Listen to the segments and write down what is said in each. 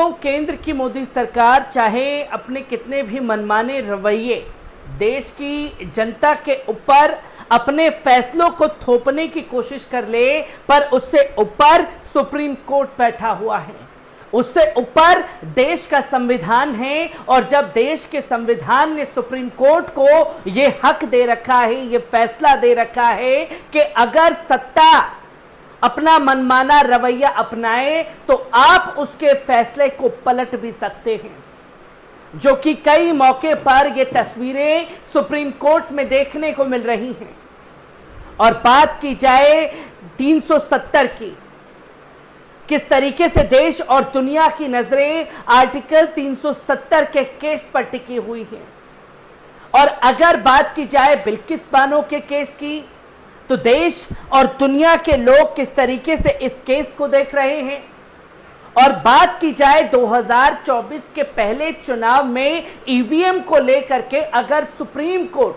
दोस्तों, केंद्र की मोदी सरकार चाहे अपने कितने भी मनमाने रवैये देश की जनता के ऊपर अपने फैसलों को थोपने की कोशिश कर ले, पर उससे ऊपर सुप्रीम कोर्ट बैठा हुआ है, उससे ऊपर देश का संविधान है। और जब देश के संविधान ने सुप्रीम कोर्ट को यह हक दे रखा है, यह फैसला दे रखा है कि अगर सत्ता अपना मनमाना रवैया अपनाए तो आप उसके फैसले को पलट भी सकते हैं, जो कि कई मौके पर ये तस्वीरें सुप्रीम कोर्ट में देखने को मिल रही हैं। और बात की जाए 370 की, किस तरीके से देश और दुनिया की नजरें आर्टिकल 370 के केस पर टिकी हुई हैं। और अगर बात की जाए बिल्किस बानो के केस की, तो देश और दुनिया के लोग किस तरीके से इस केस को देख रहे हैं। और बात की जाए 2024 के पहले चुनाव में ईवीएम को लेकर के अगर सुप्रीम कोर्ट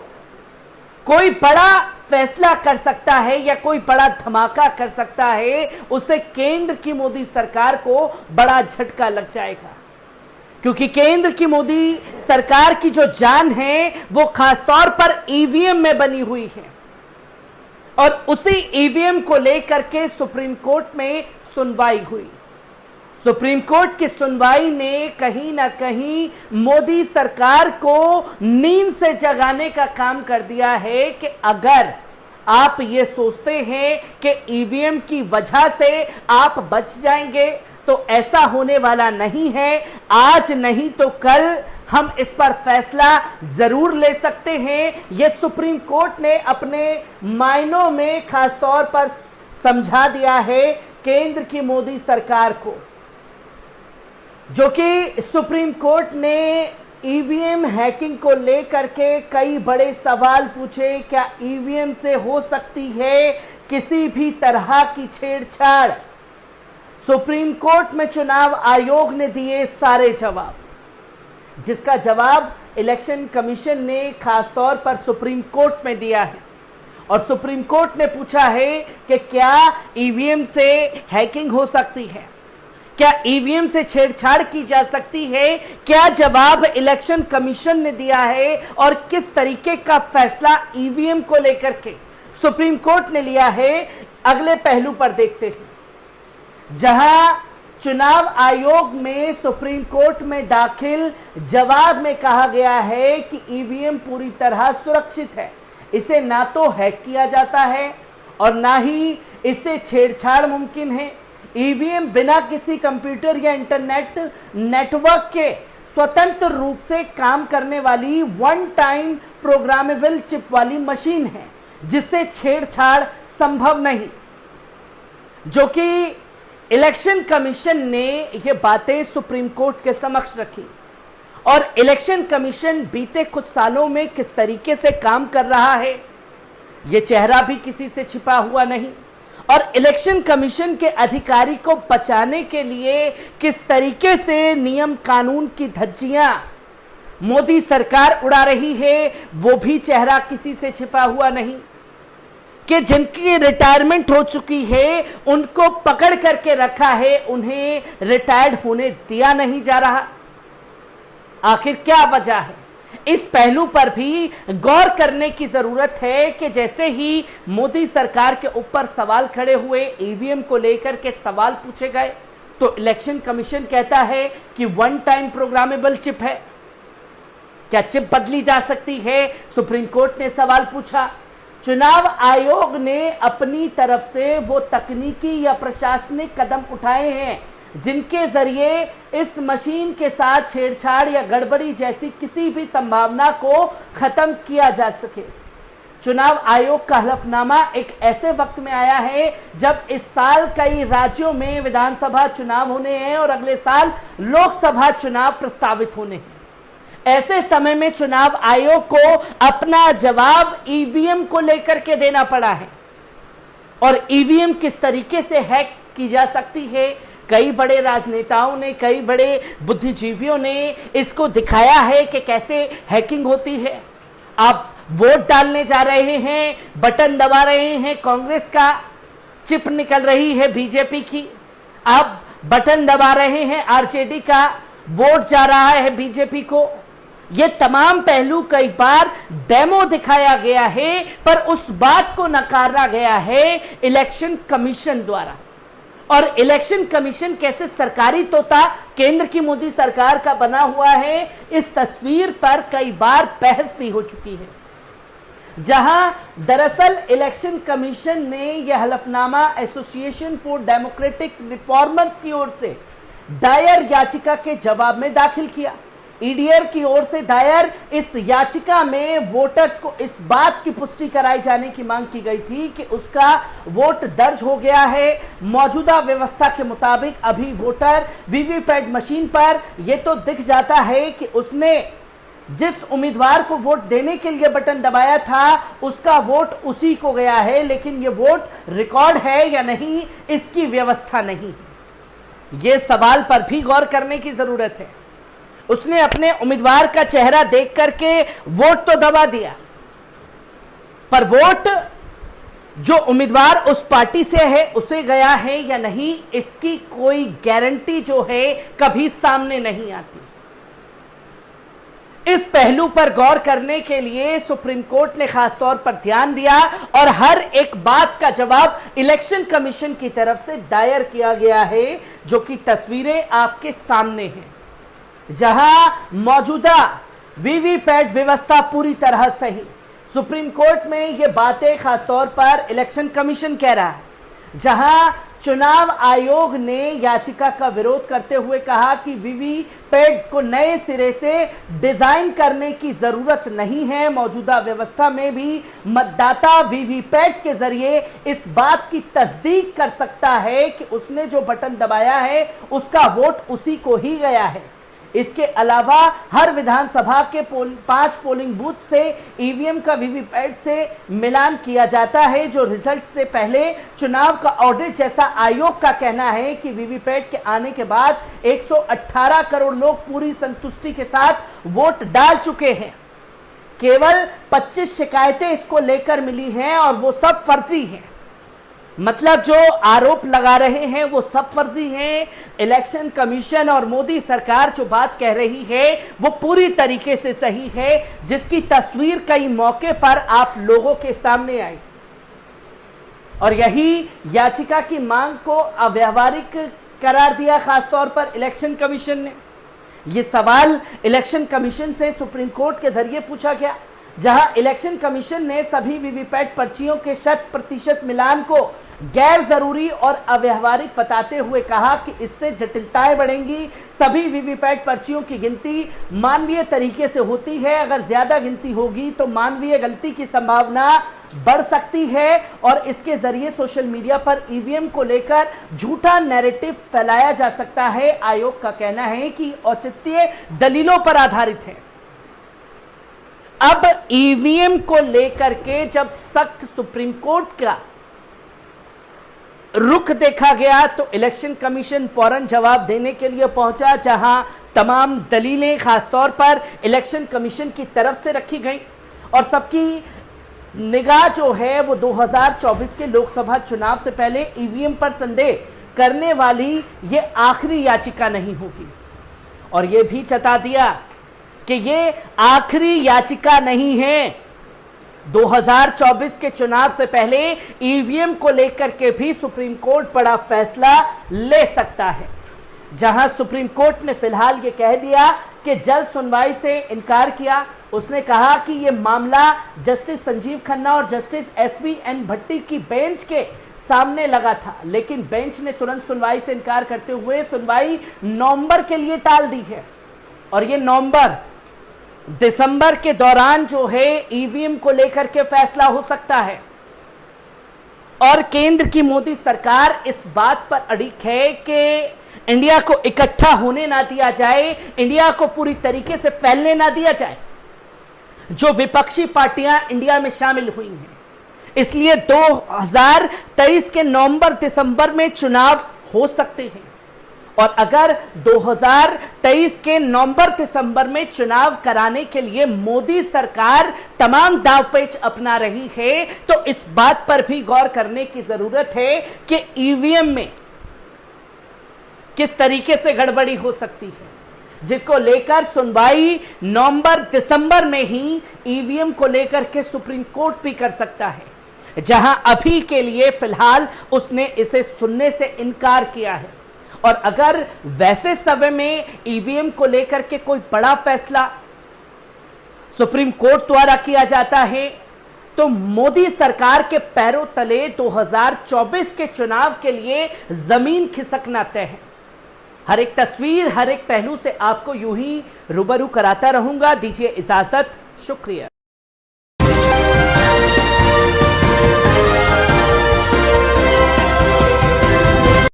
कोई बड़ा फैसला कर सकता है या कोई बड़ा धमाका कर सकता है, उससे केंद्र की मोदी सरकार को बड़ा झटका लग जाएगा। क्योंकि केंद्र की मोदी सरकार की जो जान है वो खासतौर पर ईवीएम में बनी हुई है। और उसी ईवीएम को लेकर के सुप्रीम कोर्ट में सुनवाई हुई। सुप्रीम कोर्ट की सुनवाई ने कहीं ना कहीं मोदी सरकार को नींद से जगाने का काम कर दिया है कि अगर आप ये सोचते हैं कि ईवीएम की वजह से आप बच जाएंगे, तो ऐसा होने वाला नहीं है। आज नहीं तो कल हम इस पर फैसला जरूर ले सकते हैं। यह सुप्रीम कोर्ट ने अपने मायनों में खासतौर पर समझा दिया है केंद्र की मोदी सरकार को, जो कि सुप्रीम कोर्ट ने ईवीएम हैकिंग को लेकर के कई बड़े सवाल पूछे। क्या ईवीएम से हो सकती है किसी भी तरह की छेड़छाड़? सुप्रीम कोर्ट में चुनाव आयोग ने दिए सारे जवाब, जिसका जवाब इलेक्शन कमीशन ने खासतौर पर सुप्रीम कोर्ट में दिया है। और सुप्रीम कोर्ट ने पूछा है कि क्या ईवीएम से हैकिंग हो सकती है, क्या ईवीएम से छेड़छाड़ की जा सकती है? क्या जवाब इलेक्शन कमीशन ने दिया है और किस तरीके का फैसला ईवीएम को लेकर के सुप्रीम कोर्ट ने लिया है, अगले पहलू पर देखते हैं। जहां चुनाव आयोग में सुप्रीम कोर्ट में दाखिल जवाब में कहा गया है कि ईवीएम पूरी तरह सुरक्षित है, इसे ना तो हैक किया जाता है और ना ही इससे छेड़छाड़ मुमकिन है। ईवीएम बिना किसी कंप्यूटर या इंटरनेट नेटवर्क के स्वतंत्र रूप से काम करने वाली वन टाइम प्रोग्रामेबल चिप वाली मशीन है, जिससे छेड़छाड़ संभव नहीं। जो कि इलेक्शन कमीशन ने ये बातें सुप्रीम कोर्ट के समक्ष रखी। और इलेक्शन कमीशन बीते कुछ सालों में किस तरीके से काम कर रहा है, ये चेहरा भी किसी से छिपा हुआ नहीं। और इलेक्शन कमीशन के अधिकारी को बचाने के लिए किस तरीके से नियम कानून की धज्जियां मोदी सरकार उड़ा रही है, वो भी चेहरा किसी से छिपा हुआ नहीं। कि जिनकी रिटायरमेंट हो चुकी है उनको पकड़ करके रखा है, उन्हें रिटायर्ड होने दिया नहीं जा रहा। आखिर क्या वजह है? इस पहलू पर भी गौर करने की जरूरत है कि जैसे ही मोदी सरकार के ऊपर सवाल खड़े हुए, ईवीएम को लेकर के सवाल पूछे गए, तो इलेक्शन कमीशन कहता है कि वन टाइम प्रोग्रामेबल चिप है। क्या चिप बदली जा सकती है? सुप्रीम कोर्ट ने सवाल पूछा। चुनाव आयोग ने अपनी तरफ से वो तकनीकी या प्रशासनिक कदम उठाए हैं जिनके जरिए इस मशीन के साथ छेड़छाड़ या गड़बड़ी जैसी किसी भी संभावना को खत्म किया जा सके। चुनाव आयोग का हलफनामा एक ऐसे वक्त में आया है जब इस साल कई राज्यों में विधानसभा चुनाव होने हैं और अगले साल लोकसभा चुनाव प्रस्तावित होने हैं। ऐसे समय में चुनाव आयोग को अपना जवाब ईवीएम को लेकर के देना पड़ा है। और ईवीएम किस तरीके से हैक की जा सकती है, कई बड़े राजनेताओं ने, कई बड़े बुद्धिजीवियों ने इसको दिखाया है कि कैसे हैकिंग होती है। आप वोट डालने जा रहे हैं, बटन दबा रहे हैं, कांग्रेस का चिप निकल रही है बीजेपी की। आप बटन दबा रहे हैं आरजेडी का, वोट जा रहा है बीजेपी को। ये तमाम पहलू कई बार डेमो दिखाया गया है, पर उस बात को नकारा गया है इलेक्शन कमीशन द्वारा। और इलेक्शन कमीशन कैसे सरकारी तोता केंद्र की मोदी सरकार का बना हुआ है, इस तस्वीर पर कई बार बहस भी हो चुकी है। जहां दरअसल इलेक्शन कमीशन ने यह हलफनामा एसोसिएशन फॉर डेमोक्रेटिक रिफॉर्मर्स की ओर से दायर याचिका के जवाब में दाखिल किया। ईडीआर की ओर से दायर इस याचिका में वोटर्स को इस बात की पुष्टि कराई जाने की मांग की गई थी कि उसका वोट दर्ज हो गया है। मौजूदा व्यवस्था के मुताबिक अभी वोटर वीवीपैट मशीन पर यह तो दिख जाता है कि उसने जिस उम्मीदवार को वोट देने के लिए बटन दबाया था उसका वोट उसी को गया है, लेकिन यह वोट रिकॉर्ड है या नहीं इसकी व्यवस्था नहीं। यह सवाल पर भी गौर करने की जरूरत है। उसने अपने उम्मीदवार का चेहरा देख करके वोट तो दबा दिया, पर वोट जो उम्मीदवार उस पार्टी से है उसे गया है या नहीं इसकी कोई गारंटी जो है कभी सामने नहीं आती। इस पहलू पर गौर करने के लिए सुप्रीम कोर्ट ने खासतौर पर ध्यान दिया और हर एक बात का जवाब इलेक्शन कमीशन की तरफ से दायर किया गया है, जो कि तस्वीरें आपके सामने हैं। जहां मौजूदा वीवीपैट व्यवस्था पूरी तरह सही, सुप्रीम कोर्ट में ये बातें खासतौर पर इलेक्शन कमीशन कह रहा है। जहां चुनाव आयोग ने याचिका का विरोध करते हुए कहा कि वीवीपैट को नए सिरे से डिजाइन करने की जरूरत नहीं है। मौजूदा व्यवस्था में भी मतदाता वीवीपैट के जरिए इस बात की तस्दीक कर सकता है कि उसने जो बटन दबाया है उसका वोट उसी को ही गया है। इसके अलावा हर विधानसभा के 5 पोलिंग बूथ से ईवीएम का वीवीपैट से मिलान किया जाता है, जो रिजल्ट से पहले चुनाव का ऑडिट जैसा आयोग का कहना है कि वीवीपैट के आने के बाद 118 करोड़ लोग पूरी संतुष्टि के साथ वोट डाल चुके हैं। केवल 25 शिकायतें इसको लेकर मिली हैं और वो सब फर्जी हैं। मतलब जो आरोप लगा रहे हैं वो सब फर्जी हैं। इलेक्शन कमीशन और मोदी सरकार जो बात कह रही है वो पूरी तरीके से सही है, जिसकी तस्वीर कई मौके पर आप लोगों के सामने आई। और यही याचिका की मांग को अव्यावहारिक करार दिया खासतौर पर इलेक्शन कमीशन ने। यह सवाल इलेक्शन कमीशन से सुप्रीम कोर्ट के जरिए पूछा गया, जहां इलेक्शन कमीशन ने सभी वीवीपैट पर्चियों के 100% मिलान को गैर जरूरी और अव्यावहारिक बताते हुए कहा कि इससे जटिलताएं बढ़ेंगी। सभी वीवीपैट पर्चियों की गिनती मानवीय तरीके से होती है, अगर ज्यादा गिनती होगी तो मानवीय गलती की संभावना बढ़ सकती है और इसके जरिए सोशल मीडिया पर ईवीएम को लेकर झूठा नैरेटिव फैलाया जा सकता है। आयोग का कहना है कि औचित्य दलीलों पर आधारित है। अब ईवीएम को लेकर के जब सख्त सुप्रीम कोर्ट का रुख देखा गया तो इलेक्शन कमीशन फौरन जवाब देने के लिए पहुंचा, जहां तमाम दलीलें खासतौर पर इलेक्शन कमीशन की तरफ से रखी गई और सबकी निगाह जो है वो 2024 के लोकसभा चुनाव से पहले ईवीएम पर संदेह करने वाली ये आखिरी याचिका नहीं होगी। और ये भी चता दिया कि ये आखिरी याचिका नहीं है। 2024 के चुनाव से पहले ईवीएम को लेकर के भी सुप्रीम कोर्ट बड़ा फैसला ले सकता है, जहां सुप्रीम कोर्ट ने फिलहाल ये कह दिया कि जल्द सुनवाई से इनकार किया। उसने कहा कि यह मामला जस्टिस संजीव खन्ना और जस्टिस एसवीएन भट्टी की बेंच के सामने लगा था, लेकिन बेंच ने तुरंत सुनवाई से इनकार करते हुए सुनवाई नवंबर के लिए टाल दी है। और ये नवंबर दिसंबर के दौरान जो है ईवीएम को लेकर के फैसला हो सकता है। और केंद्र की मोदी सरकार इस बात पर अड़िग है कि इंडिया को इकट्ठा होने ना दिया जाए, इंडिया को पूरी तरीके से फैलने ना दिया जाए। जो विपक्षी पार्टियां इंडिया में शामिल हुई हैं, इसलिए 2023 के नवंबर दिसंबर में चुनाव हो सकते हैं। और अगर 2023 के नवंबर दिसंबर में चुनाव कराने के लिए मोदी सरकार तमाम दावपेच अपना रही है, तो इस बात पर भी गौर करने की जरूरत है कि ईवीएम में किस तरीके से गड़बड़ी हो सकती है, जिसको लेकर सुनवाई नवंबर दिसंबर में ही ईवीएम को लेकर के सुप्रीम कोर्ट भी कर सकता है, जहां अभी के लिए फिलहाल उसने इसे सुनने से इनकार किया है। और अगर वैसे समय में ईवीएम को लेकर के कोई बड़ा फैसला सुप्रीम कोर्ट द्वारा किया जाता है तो मोदी सरकार के पैरों तले 2024 के चुनाव के लिए जमीन खिसकना तय है। हर एक तस्वीर, हर एक पहलू से आपको यूं ही रूबरू कराता रहूंगा। दीजिए इजाजत, शुक्रिया।